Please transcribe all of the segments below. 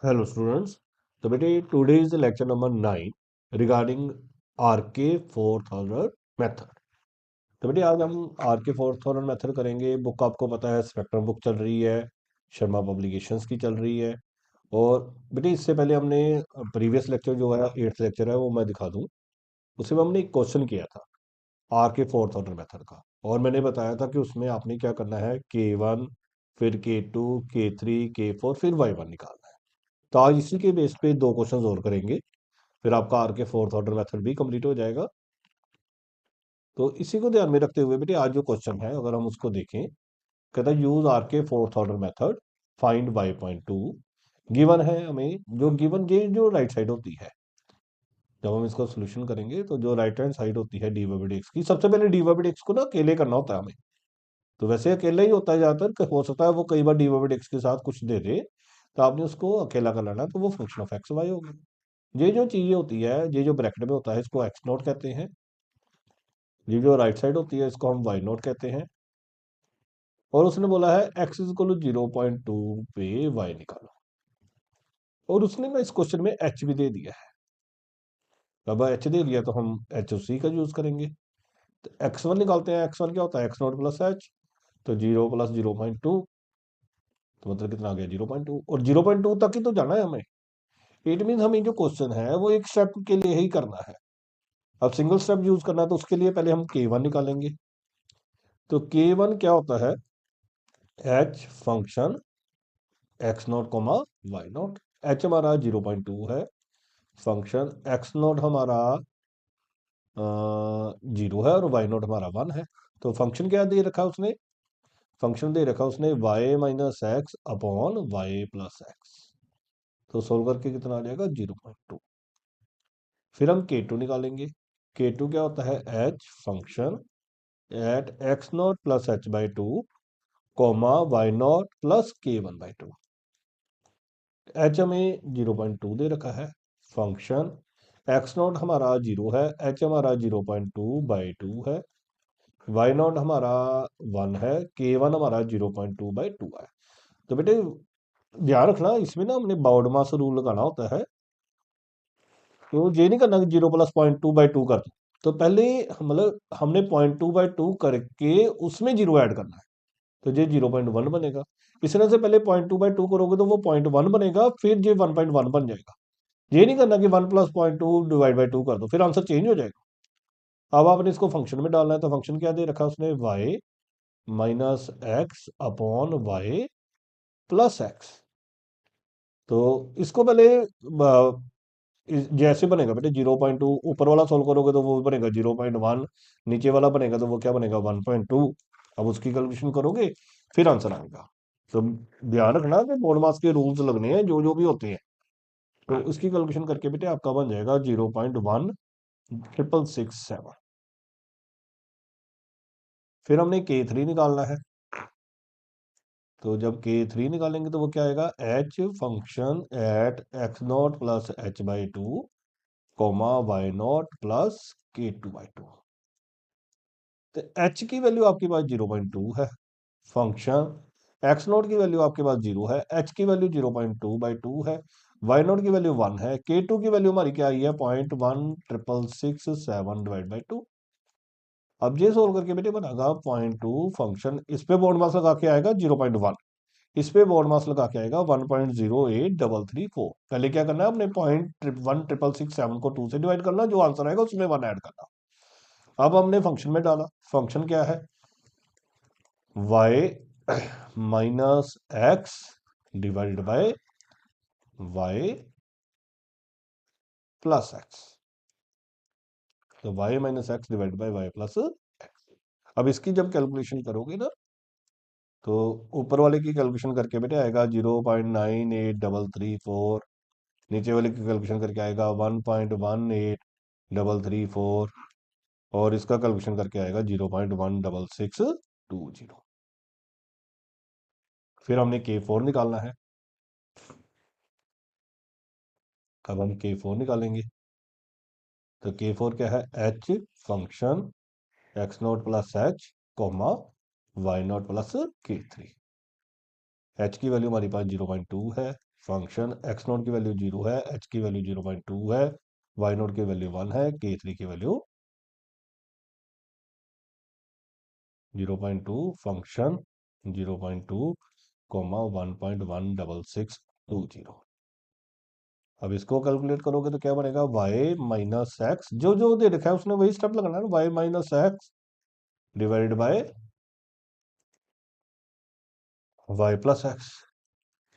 Hello students. तो बेटे today is lecture number 9 regarding RK fourth order method. तो बेटे आज हम आरके फोर्थ ऑर्डर मेथड करेंगे। बुक आपको पता है स्पेक्ट्रम बुक चल रही है, शर्मा पब्लिकेशंस की चल रही है। और बेटे इससे पहले हमने प्रीवियस लेक्चर जो है 8th लेक्चर है वो मैं दिखा दूं। उसमें हमने एक क्वेश्चन किया था आरके फोर्थ ऑर्डर मेथड का, और मैंने बताया था कि उसमें आपने क्या करना है, K1 फिर K2 K3 K4 फिर Y1 निकालना है। तो आज इसी के बेस पे दो क्वेश्चंस और करेंगे, फिर आपका आर के फोर्थ ऑर्डर मेथड भी कंप्लीट हो जाएगा। तो इसी को ध्यान में रखते हुए बेटे आज जो क्वेश्चन है अगर हम उसको देखें, कहता है यूज आर के fourth order method find y.2। Given है हमें, जो गिवन ये जो राइट साइड होती है, जब हम इसको सोल्यूशन करेंगे तो जो राइट हैंड साइड होती है डी वाई बाई एक्स की, सबसे पहले डी वाई बाई एक्स को ना अकेले करना होता है हमें। तो वैसे अकेला ही होता है ज्यादातर, हो सकता है वो कई बार डी वाई बाई एक्स के साथ कुछ दे दे, तो आपने उसको अकेला कर लेना है, तो वो फंक्शन ऑफ एक्स वाई होगा। ये जो चीजें होती है, ये जो ब्रैकेट में होता है इसको एक्स नोट कहते हैं। ये जो राइट साइड होती है इसको हम वाई नोट कहते हैं। और उसने बोला है एक्स इज इक्वल टू 0.2 पे वाई निकालो। और उसने ना इस क्वेश्चन में एच भी दे दिया है। अब एच दे दिया तो हम एच सी का यूज करेंगे। तो x1 निकालते हैं। x1 क्या होता है, एक्स नोट प्लस एच। तो 0 प्लस 0.2, तो मतलब कितना आ गया 0.2, और 0.2 तक ही तो जाना है हमें। इट मीन हमें जो क्वेश्चन है वो एक स्टेप के लिए ही करना है। अब सिंगल स्टेप यूज करना है तो उसके लिए पहले हम K1 निकालेंगे। तो K1 क्या होता है, h function x naught comma y naught. H हमारा 0.2 है, फंक्शन एक्स नॉट हमारा 0 है, और वाई नॉट हमारा 1 है। तो फंक्शन क्या दे रखा है उसने, फंक्शन दे रखा उसने y minus x upon y plus x. तो सोल्व करके कितना आ जाएगा 0.2। फिर हम K2 निकालेंगे। K2 क्या होता है, h function at x naught plus h by two comma y naught plus K1/2। H हमें 0.2 दे रखा है, फंक्शन एक्स नॉट हमारा 0 है, एच हमारा 0.2/2 है, वाई नॉट हमारा 1 है, K1 हमारा 0.2/2 है। तो बेटे ध्यान रखना इसमें ना हमने बाउंड मास रूल लगाना होता है। तो ये नहीं करना कि 0 प्लस 0.2/2 कर दो। तो पहले मतलब हमने 0.2/2 करके उसमें 0 ऐड करना है, तो ये 0.1 बनेगा। इस तरह से पहले 0.2/2 करोगे तो वो 0.1 बनेगा, फिर ये 1.1 बन जाएगा। ये नहीं करना कि 1 प्लस 0.2 डिवाइड बाई 2 कर दो, फिर आंसर चेंज हो जाएगा। अब आपने इसको फंक्शन में डालना है, तो फंक्शन क्या दे रखा है उसने, y minus x upon y plus x. तो इसको पहले जैसे बनेगा बेटे 0.2, ऊपर वाला सोल्व करोगे तो वो बनेगा 0.1, नीचे वाला बनेगा तो वो क्या बनेगा 1.2। अब उसकी कैलकुलेशन करोगे फिर आंसर आएगा। तो ध्यान रखना कि बोर्ड मास के रूल्स लगने हैं जो जो भी होते हैं। तो उसकी कैलकुलेशन करके बेटे आपका बन जाएगा 0.16667। फिर हमने K3 निकालना है। तो जब K3 निकालेंगे तो वो क्या आएगा, h function at x naught plus h by two comma y naught plus K2/2। तो एच की वैल्यू आपके पास 0.2 है, फंक्शन एक्स नॉट की वैल्यू आपके पास 0 है, एच की वैल्यू 0.2/2 है, वाई नॉट की वैल्यू 1 है, K2 की वैल्यू हमारी क्या आई है 0.16667 डिवाइड बाई 2। अब ये सोल्व करके बेटे बनाएगा 0.2, फंक्शन इस पे बोर्ड मास लगा के आएगा 0.1, इस पे बोर्ड मास लगा के आएगा 1.08334। पहले क्या करना है, अपने 0.16667 को 2 से डिवाइड करना, जो आंसर आएगा उसमें 1 ऐड करना। अब हमने फंक्शन में डाला, फंक्शन क्या है, y minus x divided by y plus x. तो y minus x divided by y plus x. अब इसकी जब कैलकुलेशन करोगे ना, तो ऊपर वाले की कैलकुलेशन करके बेटे आएगा 0.98334, नीचे वाले की कैलकुलेशन करके आएगा 1.18334, और इसका कैलकुलेशन करके आएगा 0.16620। फिर हमने K4 निकालना है। अब हम K4 निकालेंगे। तो K4 क्या है, h function x naught plus h comma y naught plus K3। H की वैल्यू हमारे पास 0.2 है, फंक्शन एक्स नोट की वैल्यू 0 है, एच की वैल्यू 0.2 है, वाई नोट की वैल्यू 1 है, के थ्री की वैल्यू 0.2, फंक्शन 0.2 कॉमा 1.16620। अब इसको कैलकुलेट करोगे तो क्या बनेगा, y माइनस एक्स, जो जो दे रखा है उसने वही स्टेप लगाना है ना, y minus x divide by y plus x.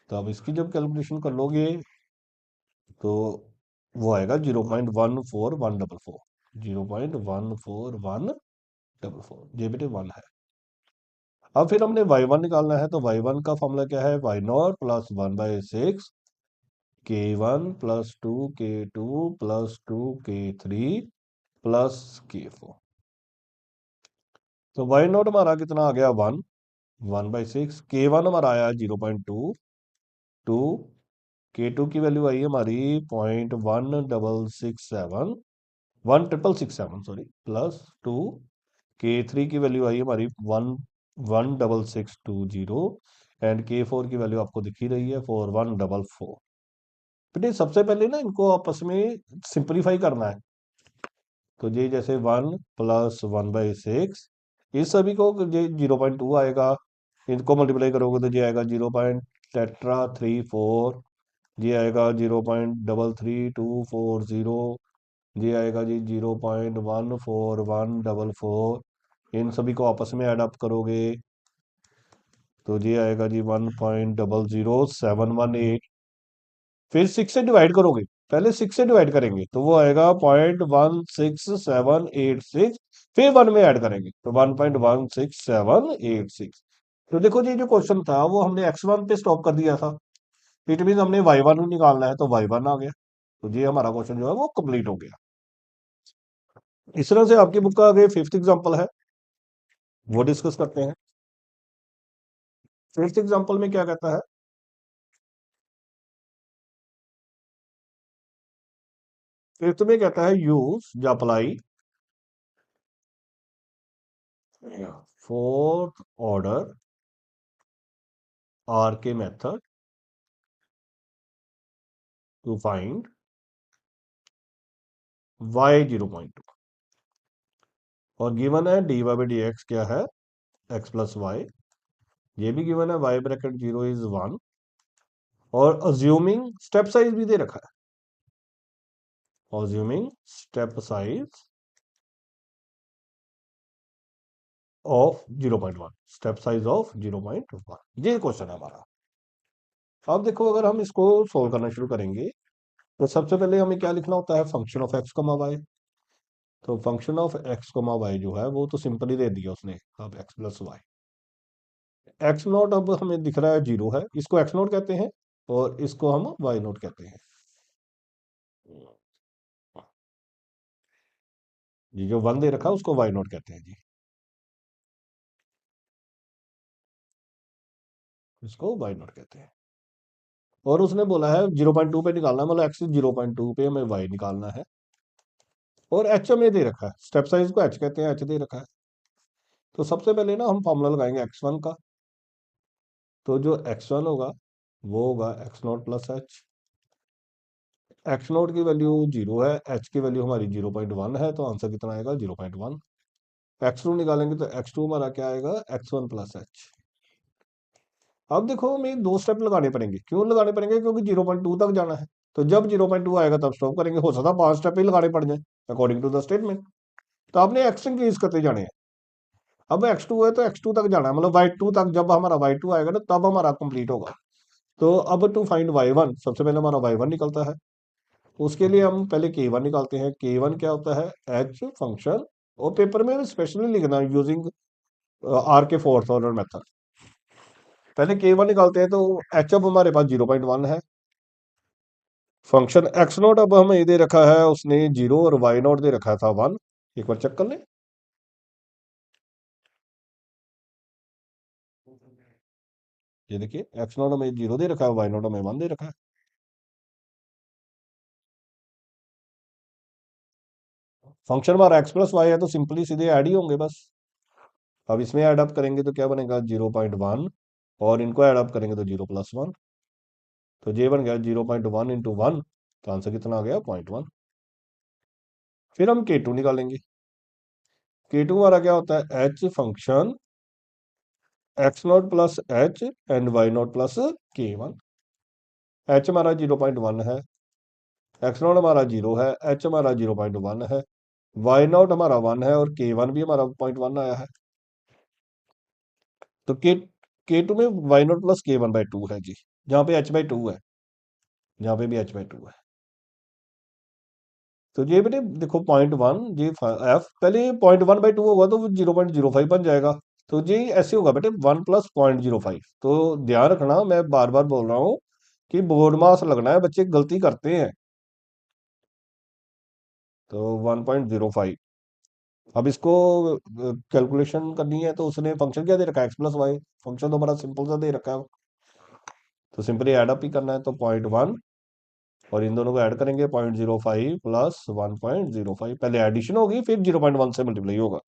तो अब इसकी जब कैलकुलेशन कर लोगे तो वो आएगा 0.14144, 0.14144, ये बेटे 1 है। अब फिर हमने y1 निकालना है, तो y1 का फॉर्मूला क्या है, y0 plus 1/6 k1 plus 2 k2 plus 2 k3 plus k4। तो y0 हमारा कितना आ गया, 1/6, k1 हमारा आया 0.2, k2 की वैल्यू आई हमारी 0.1667, 1,667 सॉरी, प्लस 2, k3 की वैल्यू आई हमारी 1,16620, एंड k4 की वैल्यू आपको दिख ही रही है 4144। बेटे सबसे पहले ना इनको आपस में सिंप्लीफाई करना है। तो ये जैसे 1 प्लस 1/6, इस सभी को ये 0.2 आएगा, इनको मल्टीप्लाई करोगे तो ये आएगा 0.34, ये आएगा 0.33240, ये आएगा जी 0.14144। इन सभी को आपस में ऐड अप करोगे तो ये आएगा जी 1.00718। फिर 6 से डिवाइड करोगे, पहले 6 से डिवाइड करेंगे तो वो आएगा 0.16786, फिर 1 में ऐड करेंगे तो 1.16786। तो देखो जी जो क्वेश्चन था वो हमने x1 पे स्टॉप कर दिया था, इट मीन हमने y1 निकालना है तो y1 आ गया। तो ये हमारा क्वेश्चन जो है वो कंप्लीट हो गया। इस तरह से आपकी बुक का आगे फिफ्थ एग्जांपल है, वो डिस्कस करते हैं। फिफ्थ एग्जांपल में क्या कहता है, फिफ्थ में कहता है यूज या अप्लाई फोर्थ ऑर्डर आर के मेथड टू फाइंड y 0.2, और गिवन है dy बाई डी एक्स क्या है, x प्लस वाई, ये भी गिवन है y ब्रैकेट 0 इज 1, और अज्यूमिंग स्टेप साइज भी दे रखा है, assuming step size of 0.1, step size of 0.1, ये क्वेश्चन है हमारा। अब देखो अगर हम इसको सोल्व करना शुरू करेंगे तो सबसे पहले हमें क्या लिखना होता है, function of x comma y. तो function of x comma y जो है वो तो सिंपली दे दिया उसने, अब x plus y, x naught अब हमें दिख रहा है 0 है, इसको एक्स नॉट कहते हैं, और इसको हम वाई नॉट कहते हैं। ये जो 1 दे रखा है उसको वाई नॉट कहते हैं जी, इसको वाई नॉट कहते हैं। और उसने बोला है 0.2 पे निकालना है, मतलब एक्स 0.2 पे हमें वाई निकालना है, और एच हमें दे रखा है, स्टेप साइज को एच कहते हैं, एच दे रखा है। तो सबसे पहले ना हम फॉर्मूला लगाएंगे x1 का, तो जो x1 होगा वो होगा x naught plus H. X naught की वैल्यू 0 है, एच की वैल्यू हमारी 0.1 है, तो आंसर कितना आएगा 0.1। x2 निकालेंगे तो x2 हमारा क्या आएगा, x1 प्लस एच। अब देखो हमें दो स्टेप लगाने पड़ेंगे, क्यों लगाने पड़ेंगे, क्योंकि 0.2 तक जाना है, तो जब 0.2 आएगा तब स्टॉप करेंगे, हो सकता है 5 स्टेप ही लगाने पड़ जाए अकॉर्डिंग टू द स्टेटमेंट। तो आपने एक्स इंक्रीज करते जाने हैं। अब x2 है तो x2 तक जाना है, मतलब y2 तक, जब हमारा y2 आएगा ना तब हमारा कंप्लीट होगा। तो अब टू फाइंड y1, सबसे पहले हमारा y1 निकलता है, उसके लिए हम पहले k1 निकालते हैं। k1 क्या होता है, h फंक्शन, और पेपर में स्पेशली लिखना यूजिंग आर के फोर्थ ऑर्डर मेथड। पहले k1 निकालते हैं, तो h अब हमारे पास 0.1 है, फंक्शन x नोट अब हमें दे रखा है उसने 0, और y नोट दे रखा था 1। एक बार चेक कर ले, ये देखिए x नोट हमें 0 दे रखा है, y नोट हमें 1 दे रखा है। फंक्शन हमारा x प्लस वाई है तो सिंपली सीधे ऐड ही होंगे बस। अब इसमें ऐड अप करेंगे तो क्या बनेगा 0.1, और इनको ऐड अप करेंगे तो 0 प्लस 1। तो ये बन गया 0.1 इंटू 1, तो आंसर कितना आ गया 0.1। फिर हम K2 निकालेंगे। K2 हमारा क्या होता है, h function x naught plus h and y naught plus K1। H हमारा 0.1 है, एक्स नॉट हमारा 0 है, एच हमारा 0.1 है, वाई नॉट हमारा 1 है और K1 भी हमारा 0.1 आया है। तो K2 में वाई नॉट प्लस K1/2 है जी, जहाँ पे h/2 है, जहाँ पे भी h/2 है। तो ये बेटे देखो 0.1, ये एफ पहले 0.1/2 होगा तो वो 0.05 बन जाएगा। तो ये ऐसे होगा बेटे 1 प्लस 0.05। तो ध्यान रखना, मैं बार बार बोल रहा हूँ कि बोर्ड मास लगना है, बच्चे गलती करते हैं। तो 1.05। अब इसको कैलकुलेशन करनी है तो उसने फंक्शन क्या दे रखा है, x+y। फंक्शन तो बड़ा सिंपल सा दे रखा है, तो सिंपली ऐड अप ही करना है। तो 0.1 और इन दोनों को ऐड करेंगे 0.05 प्लस 1.05, पहले एडिशन होगी फिर 0.1 से मल्टीप्लाई होगा।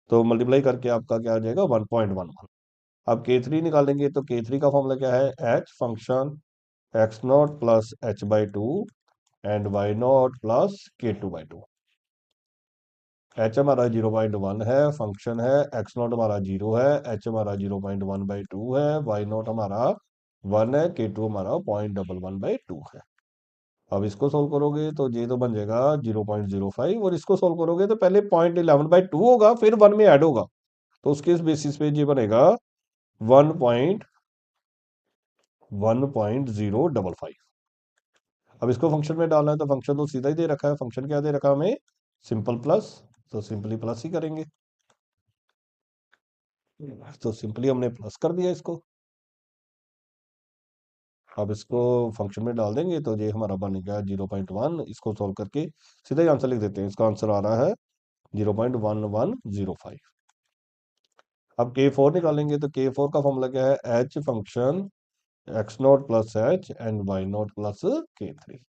तो मल्टीप्लाई करके आपका क्या आ जाएगा 1.11। अब K3 निकालेंगे तो K3 का फॉर्मूला क्या है, h function x naught plus h/2 and y naught plus K2/2। H हमारा 0.1 है, फंक्शन है, एक्स नॉट हमारा 0 है, एच हमारा 0.1/2 है, वाई नॉट हमारा 1 है, K2 हमारा 0.11/2 है। अब इसको सोल्व करोगे तो ये तो बन जाएगा 0.05, और इसको सोल्व करोगे तो पहले 0.11/2 होगा फिर 1 में ऐड होगा, तो उसके इस बेसिस पे ये बनेगा 1.055। अब इसको फंक्शन में डालना है तो फंक्शन तो सीधा ही दे रखा है, फंक्शन क्या दे रखा है हमें, सिंपल प्लस। तो सिंपली प्लस ही करेंगे, तो सिंपली हमने प्लस कर दिया इसको। अब इसको फंक्शन में डाल देंगे तो ये हमारा बन गया 0.1। इसको सोल्व करके सीधा ही आंसर लिख देते हैं, इसका आंसर आ रहा है 0.1105। अब K4 निकालेंगे तो K4 का फॉर्मूला क्या है, h function x naught plus h and y naught plus K3।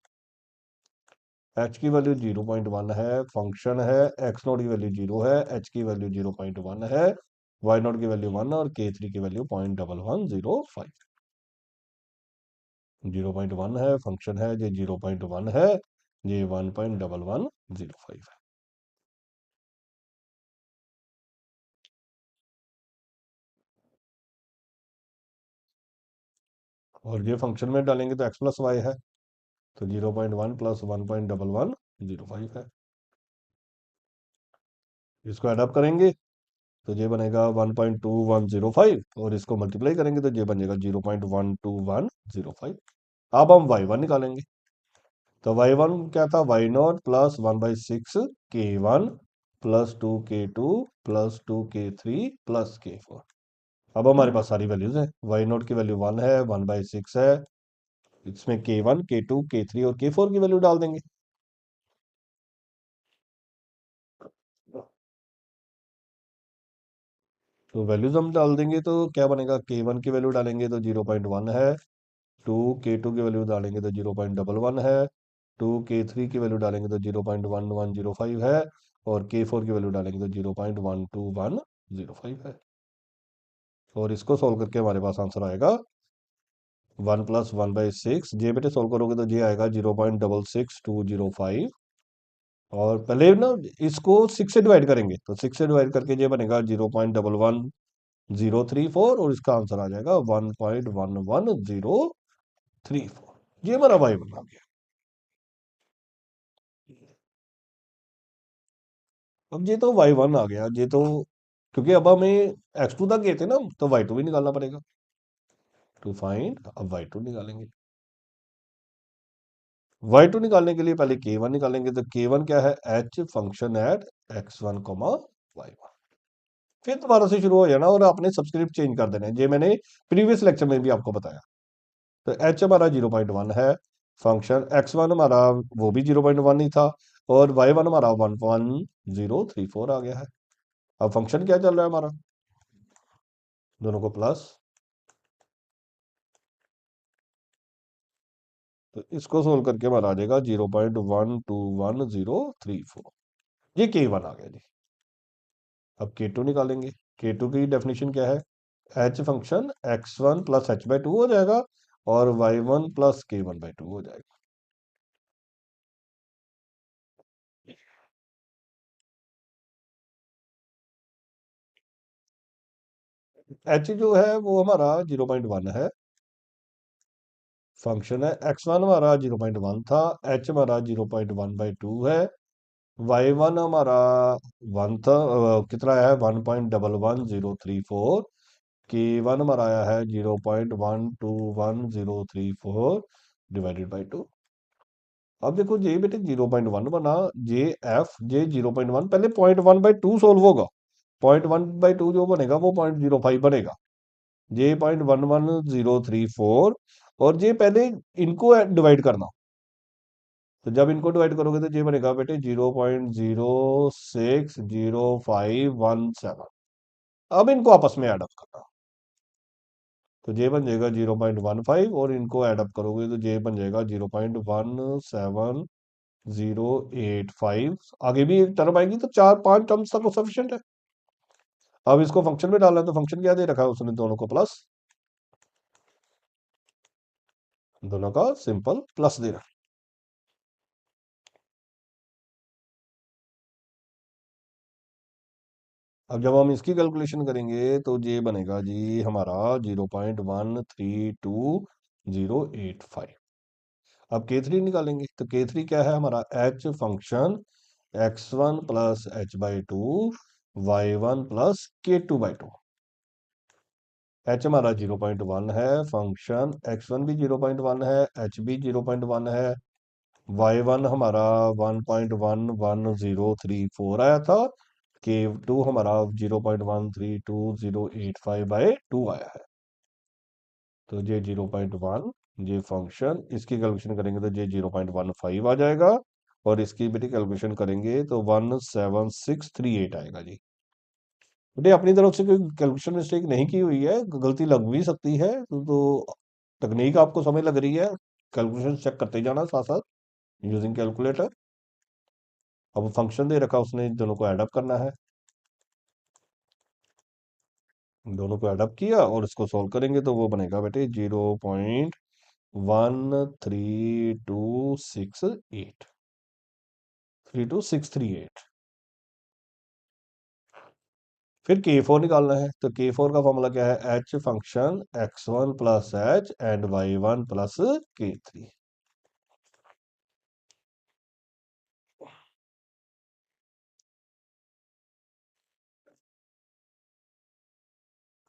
H की वैल्यू 0.1 है, फंक्शन है, एक्स नॉट की वैल्यू 0 है, एच की वैल्यू 0.1 है, वाई नॉट की वैल्यू 1 और K3 की वैल्यू 0.1105। 0.1 है, फंक्शन है, ये 0.1 है, ये 1.1105 है। और ये फंक्शन में डालेंगे तो x+y है, तो 0.1 प्लस 1.1105 है। इसको एडअप करेंगे तो ये बनेगा 1.2105, और इसको मल्टीप्लाई करेंगे तो ये बनेगा 0.12105। अब हम y1 निकालेंगे। तो y1 क्या था, y0 plus 1/6 K1 plus 2 K2 plus 2 K3 plus K4। अब हमारे पास सारी वैल्यूज है, y0 की वैल्यू 1 है, 1/6 है, इसमें K1 K2 K3 और K4 की वैल्यू डाल देंगे। तो वैल्यूज हम डाल देंगे तो क्या बनेगा, K1 की वैल्यू डालेंगे तो 0.1 है, 2 K2 की वैल्यू डालेंगे तो 0.11 है, 2 K3 की वैल्यू डालेंगे तो 0.1105 है, और K4 की वैल्यू डालेंगे तो 0.12105 है। और इसको सोल्व करके हमारे पास आंसर आएगा 1 प्लस 1/6। जे बेटे सोल्व करोगे तो ये आएगा 0.66205। और पहले ना इसको 6 से डिवाइड करेंगे, तो 6 से डिवाइड करके ये बनेगा 0.11034, और इसका आंसर आ जाएगा 1.11034। ये हमारा वाई बना गया। अब ये तो y1 आ गया, ये तो क्योंकि अब हमें x2 तक गए थे ना, तो y2 भी निकालना पड़ेगा टू फाइंड। अब y2 निकालेंगे। y2 निकालने के लिए पहले K1 निकालेंगे, तो K1 क्या है, h function at x1 y1। फिर दोबारा से शुरू हो जाना और आपने सब्सक्रिप्ट चेंज कर देना है, ये मैंने प्रीवियस लेक्चर में भी आपको बताया। तो h हमारा 0.1 है, फंक्शन x1 हमारा वो भी 0.1 ही था, और y1 हमारा 11034 आ गया है। अब फंक्शन क्या चल रहा है हमारा, दोनों को प्लस, तो इसको सोल्व करके हमारा आ जाएगा 0.121034। ये K1 आ गया जी। अब K2 निकालेंगे। K2 की डेफिनेशन क्या है, h function x1 plus h/2 हो जाएगा, और y1 प्लस k1/2 हो जाएगा। h जो है वो हमारा 0.1 है, फंक्शन है x1 हमारा 0.1 था, h हमारा 0.1/2 है, y1 हमारा 1 था, कितना है 1.11034, k1 हमारा आया है 0.121034 डिवाइडेड बाई 2। अब देखो जे बेटे 0.1 बना, जे 0.1, पहले 0.1/2 सोल्व होगा, 0.1/2 जो बनेगा वो 0.05 बनेगा, जे 0.11034, और जे पहले इनको डिवाइड करना, तो जब इनको डिवाइड करोगे तो जे बनेगा बेटे 0.060517। अब इनको आपस में ऐड अप करना, तो जे बन जाएगा 0.15, और इनको ऐड अप करोगे तो जे बन जाएगा 0.17085। आगे भी एक टर्म आएगी, तो 4-5 टर्म्स तक वो सफिशियंट है। अब इसको फंक्शन में डालना है, तो फंक्शन क्या दे रखा है उसने, दोनों को प्लस, दोनों का सिंपल प्लस दे रखा है। अब जब हम इसकी कैलकुलेशन करेंगे तो ये बनेगा जी हमारा 0.13208 अब K3 निकालेंगे, तो K3 क्या है हमारा, h function x1 plus h/2 y1 plus k2/2। h हमारा 0.1 है, फंक्शन x1 भी 0.1 है, h भी 0.1 है, y1 हमारा 1.11034 आया था, k2 हमारा 0.13208/2 आया है। तो ये 0.1, ये फंक्शन, इसकी कैलकुलेशन करेंगे तो ये 0.15 आ जाएगा, और इसकी बेटी कैलकुलेशन करेंगे तो 17638 आएगा जी। बेटे अपनी तरफ से कोई कैलकुलेशन मिस्टेक नहीं की हुई है, गलती लग भी सकती है, तो तकनीक आपको समझ लग रही है, कैलकुलेशन चेक करते जाना साथ साथ यूजिंग कैलकुलेटर। अब फंक्शन दे रखा उसने, दोनों को ऐड अप करना है, दोनों को ऐड अप किया और इसको सॉल्व करेंगे तो वो बनेगा बेटे 0.13268 फिर K4 निकालना है, तो K4 का फॉर्मूला क्या है, h function x1 plus h and y1 plus K3।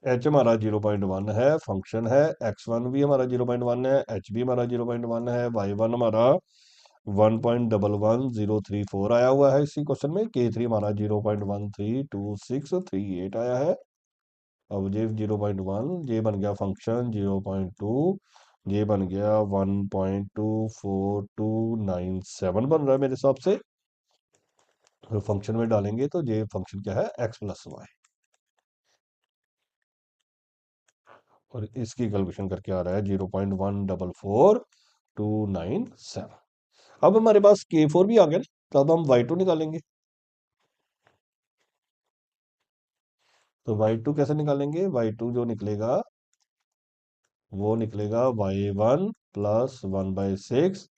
h हमारा 0.1 है, फंक्शन है x1 भी हमारा 0.1 है, h भी हमारा 0.1 है, y1 हमारा 1.11034 आया हुआ है इसी क्वेश्चन में, K3 हमारा 0.132638 आया है। अब ये 0.1 ये बन गया फंक्शन 0.2, ये बन गया 1.24297 बन रहा है मेरे हिसाब से। तो फंक्शन में डालेंगे तो ये फंक्शन क्या है, x+y, और इसकी कैलकुलेशन करके आ रहा है 0.144297। अब हमारे पास K4 भी आ गया ना, तो अब हम y2 निकालेंगे। तो y2 कैसे निकालेंगे, y2 जो निकलेगा वो निकलेगा y1 plus 1/6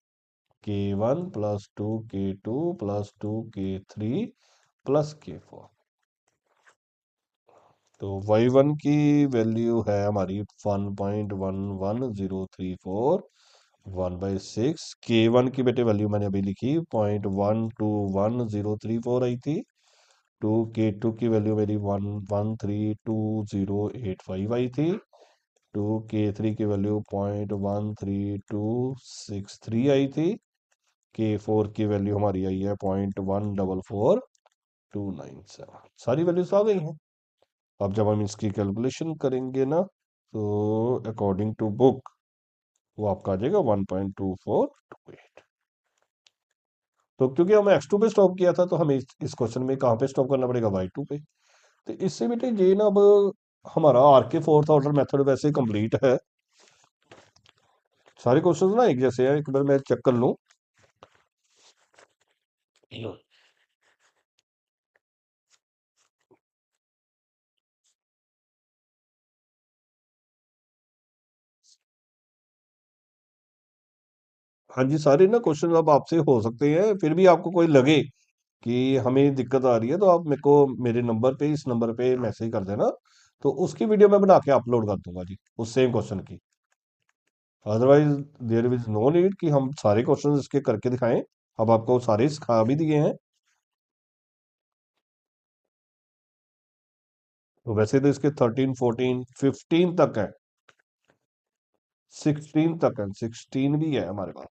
K1 plus 2 K2 plus 2 K3 plus K4। तो y1 की वैल्यू है हमारी 1.11034, 1/6। K1 की बेटे वैल्यू मैंने अभी लिखी 0.121034 आई थी। 2 K2 की वैल्यू मेरी 1132085 आई थी। 2 K3 की वैल्यू 0.13263 आई थी। K4 की वैल्यू हमारी आई है 0.144297। सारी वैल्यूज आ गई हैं। अब जब हम इसकी कैलकुलेशन करेंगे ना, तो अकॉर्डिंग टू बुक वो आपका आ जाएगा 1.2428। तो क्योंकि हमें x2 पे स्टॉप किया था, तो हमें इस क्वेश्चन में कहाँ पे स्टॉप करना पड़ेगा, y2 पे। तो इससे बेटे ये ना, अब हमारा आर के फोर्थ ऑर्डर मेथड वैसे कंप्लीट है। सारे क्वेश्चंस ना एक जैसे हैं, एक बार मैं चेक कर लूं। हाँ जी, सारे ना क्वेश्चन अब आपसे हो सकते हैं, फिर भी आपको कोई लगे कि हमें दिक्कत आ रही है तो आप मेरे को मेरे नंबर पे, इस नंबर पे मैसेज कर देना, तो उसकी वीडियो मैं बना के अपलोड कर दूंगा जी, उस सेम क्वेश्चन की। Otherwise there is no need कि हम सारे क्वेश्चन इसके करके दिखाएं। अब आपको सारे सिखा भी दिए हैं। तो वैसे तो इसके 13, 14, 15 तक है, 16 तक है, 16 भी है हमारे पास।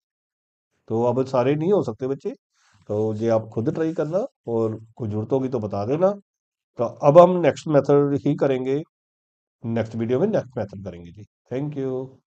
तो अब सारे नहीं हो सकते बच्चे, तो ये आप खुद ट्राई करना, और कोई जरूरत होगी तो बता देना। तो अब हम नेक्स्ट मेथड ही करेंगे, नेक्स्ट वीडियो में नेक्स्ट मेथड करेंगे जी। Thank you.